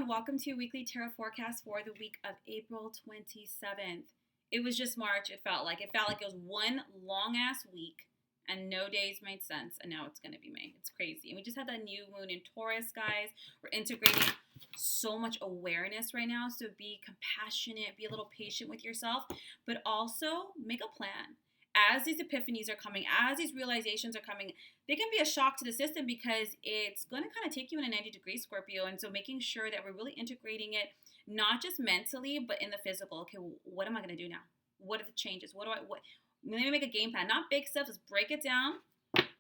Welcome to your weekly tarot forecast for the week of April 27th. It was just March, it felt like. It felt like it was one long-ass week and no days made sense, and now it's going to be May. It's crazy. And we just had that new moon in Taurus, guys. We're integrating so much awareness right now, so be compassionate, be a little patient with yourself, but also make a plan. As these epiphanies are coming, as these realizations are coming, they can be a shock to the system because it's going to kind of take you in a 90-degree Scorpio. And so making sure that we're really integrating it, not just mentally, but in the physical. Okay, what am I going to do now? What are the changes? What? Let me make a game plan. Not big steps, let's break it down.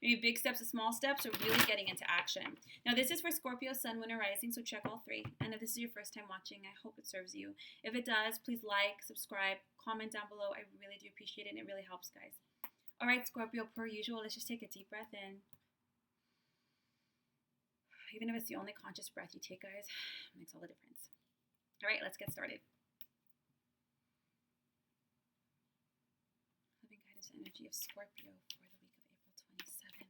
Maybe big steps to small steps, or really getting into action. Now, this is for Scorpio, Sun, Moon, and Rising, so check all three. And if this is your first time watching, I hope it serves you. If it does, please like, subscribe, comment down below. I really do appreciate it, and it really helps, guys. All right, Scorpio, per usual, let's just take a deep breath in. Even if it's the only conscious breath you take, guys, it makes all the difference. All right, let's get started. Loving guidance and energy of Scorpio for the week of April 27th.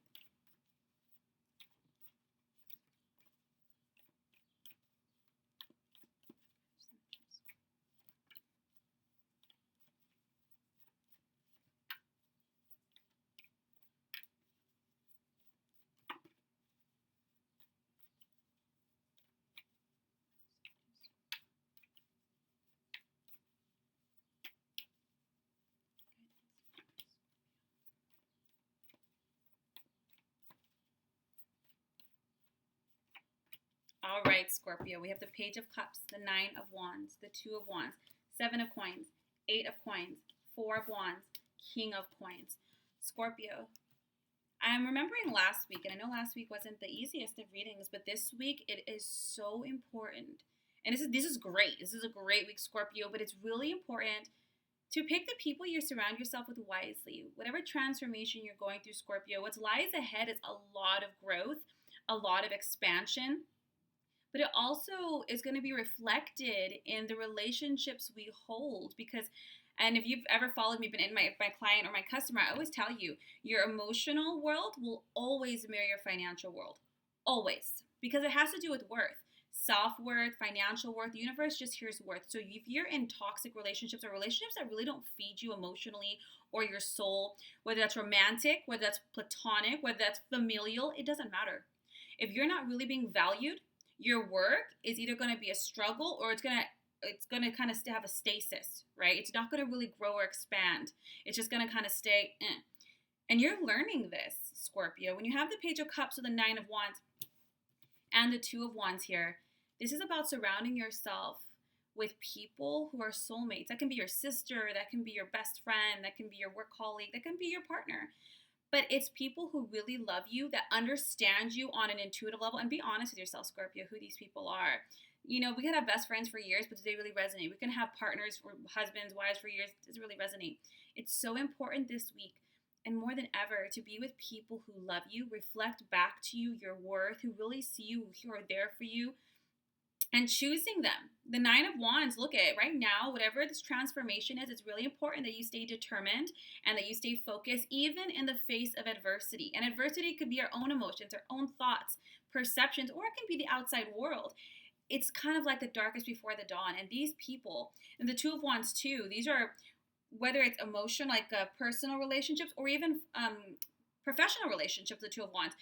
All right, Scorpio, we have the Page of Cups, the Nine of Wands, the Two of Wands, Seven of Coins, Eight of Coins, Four of Wands, King of Coins. Scorpio, I'm remembering last week, and I know last week wasn't the easiest of readings, but this week it is so important. And this is great. This is a great week, Scorpio, but it's really important to pick the people you surround yourself with wisely. Whatever transformation you're going through, Scorpio, what lies ahead is a lot of growth, a lot of expansion. But it also is going to be reflected in the relationships we hold and if you've ever followed me, been in my client or my customer, I always tell you, your emotional world will always mirror your financial world. Always. Because it has to do with worth. Self-worth, financial worth. The universe just hears worth. So if you're in toxic relationships or relationships that really don't feed you emotionally or your soul, whether that's romantic, whether that's platonic, whether that's familial, it doesn't matter. If you're not really being valued, your work is either going to be a struggle or it's going to kind of have a stasis, right? It's not going to really grow or expand. It's just going to kind of stay. And you're learning this, Scorpio. When you have the Page of Cups or the Nine of Wands and the Two of Wands here, this is about surrounding yourself with people who are soulmates. That can be your sister, that can be your best friend, that can be your work colleague, that can be your partner. But it's people who really love you, that understand you on an intuitive level. And be honest with yourself, Scorpio, who these people are. You know, we can have best friends for years, but do they really resonate? We can have partners, for husbands, wives for years. Does it really resonate? It's so important this week, and more than ever, to be with people who love you, reflect back to you your worth, who really see you, who are there for you, and choosing them. The Nine of Wands, look at it right now, whatever this transformation is, it's really important that you stay determined and that you stay focused even in the face of adversity. And adversity could be our own emotions, our own thoughts, perceptions, or it can be the outside world. It's kind of like the darkest before the dawn. And these people, and the Two of Wands too, these are, whether it's emotional, like personal relationships, or even professional relationships, the Two of Wands.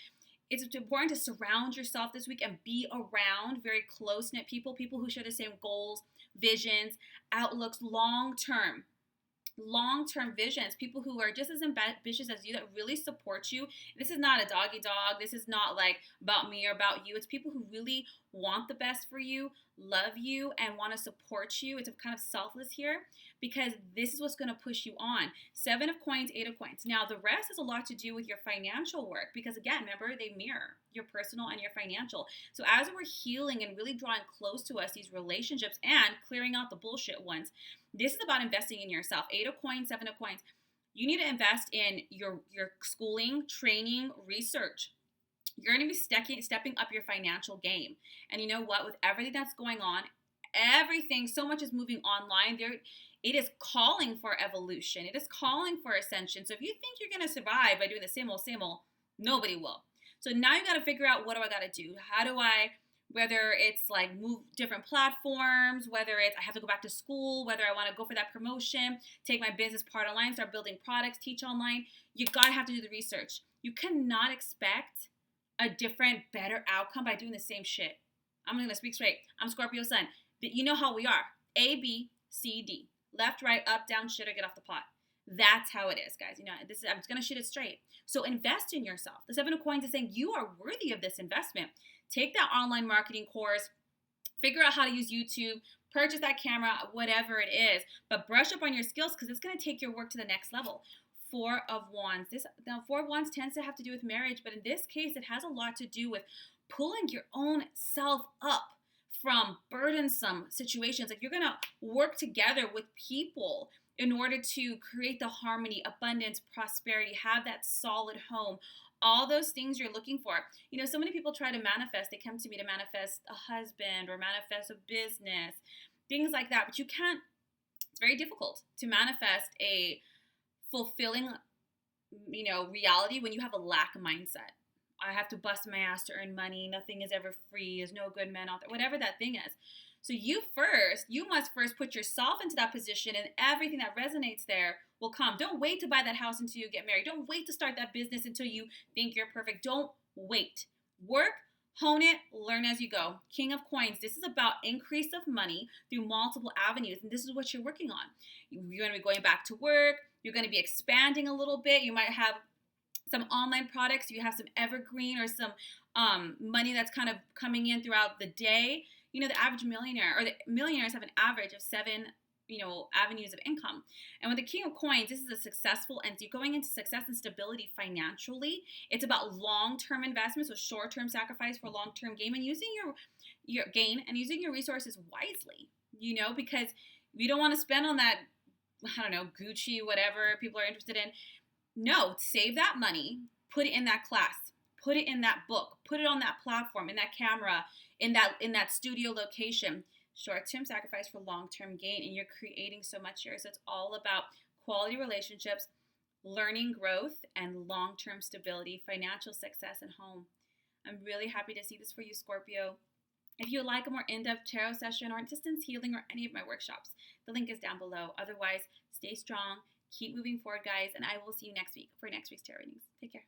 It's important to surround yourself this week and be around very close-knit people who share the same goals, visions, outlooks, long-term visions, people who are just as ambitious as you, that really support you. This is not a doggy dog. This is not like about me or about you. It's people who really want the best for you, love you, and want to support you. It's kind of selfless here because this is what's going to push you on. Seven of Coins, Eight of Coins. Now, the rest has a lot to do with your financial work because, again, remember, they mirror your personal and your financial. So as we're healing and really drawing close to us these relationships and clearing out the bullshit ones, this is about investing in yourself. Eight of Coins, Seven of Coins. You need to invest in your schooling, training, research. You're going to be stepping up your financial game. And you know what? With everything that's going on, so much is moving online. It is calling for evolution. It is calling for ascension. So if you think you're going to survive by doing the same old, nobody will. So now you got to figure out, what do I got to do? How do I whether it's like move different platforms, whether it's I have to go back to school, whether I want to go for that promotion, take my business part online, start building products, teach online. You gotta have to do the research. You cannot expect a different, better outcome by doing the same shit. I'm gonna speak straight. I'm Scorpio Sun. You know how we are. A, B, C, D. Left, right, up, down, shit, or get off the pot. That's how it is, guys. You know, I'm just gonna shoot it straight. So invest in yourself. The Seven of Coins is saying you are worthy of this investment. Take that online marketing course, figure out how to use YouTube, purchase that camera, whatever it is, but brush up on your skills because it's going to take your work to the next level. Four of Wands. Now, Four of Wands tends to have to do with marriage, but in this case, it has a lot to do with pulling your own self up from burdensome situations. Like you're going to work together with people in order to create the harmony, abundance, prosperity, have that solid home, all those things you're looking for. You know, so many people try to manifest. They come to me to manifest a husband or manifest a business, things like that. But you can't, it's very difficult to manifest a fulfilling, reality when you have a lack mindset. I have to bust my ass to earn money. Nothing is ever free. There's no good men out there. Whatever that thing is. So you must first put yourself into that position, and everything that resonates there will come. Don't wait to buy that house until you get married. Don't wait to start that business until you think you're perfect. Don't wait. Work, hone it, learn as you go. King of Coins. This is about increase of money through multiple avenues, and this is what you're working on. You're going to be going back to work. You're going to be expanding a little bit. You might have some online products. You have some evergreen or some money that's kind of coming in throughout the day. You know, the average millionaire or the millionaires have an average of 7, avenues of income. And with the King of Coins, this is a successful entity. Going into success and stability financially. It's about long-term investments with short-term sacrifice for long-term gain, and using your gain and using your resources wisely, because you don't want to spend on that, Gucci, whatever people are interested in. No, save that money, put it in that class, put it in that book, put it on that platform, in that camera, in that studio location. Short-term sacrifice for long-term gain, and you're creating so much here. So it's all about quality relationships, learning growth, and long-term stability, financial success, and home. I'm really happy to see this for you, Scorpio. If you would like a more in-depth tarot session or distance healing or any of my workshops, the link is down below. Otherwise, stay strong, keep moving forward, guys, and I will see you next week for next week's tarot readings. Take care.